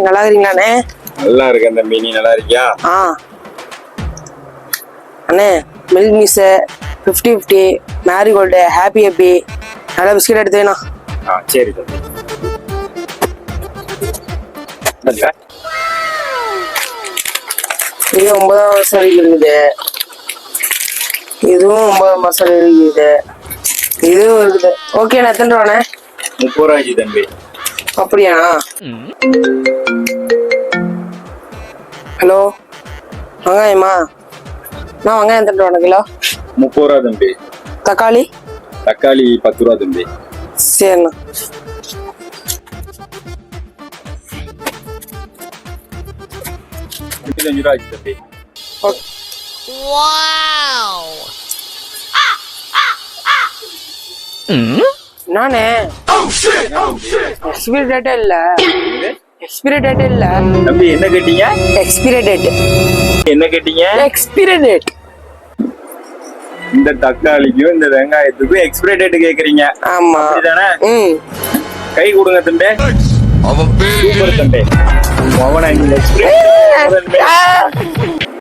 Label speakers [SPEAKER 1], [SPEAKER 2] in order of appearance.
[SPEAKER 1] நல்லா இருக்கீங்களாண்ணே?
[SPEAKER 2] நல்லா இருக்கேன் தம்பி, நீ நல்லா இருக்கியா?
[SPEAKER 1] அண்ணே milk miss 50-50 marigold happy happy நல்லா பிஸ்கட் எடுத்துவேண்ணா.
[SPEAKER 2] சரி தம்பி.
[SPEAKER 1] இது 9 மாசம் இருக்குது, இதுவும் 9 மாசம் இருக்குது, இதுவும் இருக்குது. ஓகேண்ணா, எத்தனை ரூபாண்ணே?
[SPEAKER 2] 30 ரூபாய்க்கு தம்பி.
[SPEAKER 1] அப்படியாண்ணா? ஹலோ, வெங்காயமா? நான் வெங்காயம் எத்தனை ரூபாண்ணா கிலோ?
[SPEAKER 2] 30 ரூபா தம்பி.
[SPEAKER 1] தக்காளி?
[SPEAKER 2] தக்காளி 10 ரூபா தம்பி.
[SPEAKER 1] சரிண்ணா.
[SPEAKER 2] ரூபாய்க்கு தம்பி.
[SPEAKER 1] நானே எக்ஸ்பிரி டேட்டே இல்ல. எக்ஸ்பிரி டேட்டே இல்ல
[SPEAKER 2] தம்பி. என்ன கேட்டீங்க?
[SPEAKER 1] Expiry date.
[SPEAKER 2] என்ன கேட்டீங்க?
[SPEAKER 1] Expiry date.
[SPEAKER 2] இந்த தக்காளிக்கும் இந்த வெங்காயத்துக்கும் எக்ஸ்பிரி டேட் கேக்குறீங்க?
[SPEAKER 1] ஆமா.
[SPEAKER 2] அப்படிதானே? கை கொடுங்க தம்பி. சூப்பர் தம்பி. அவனை எக்ஸ்பிரி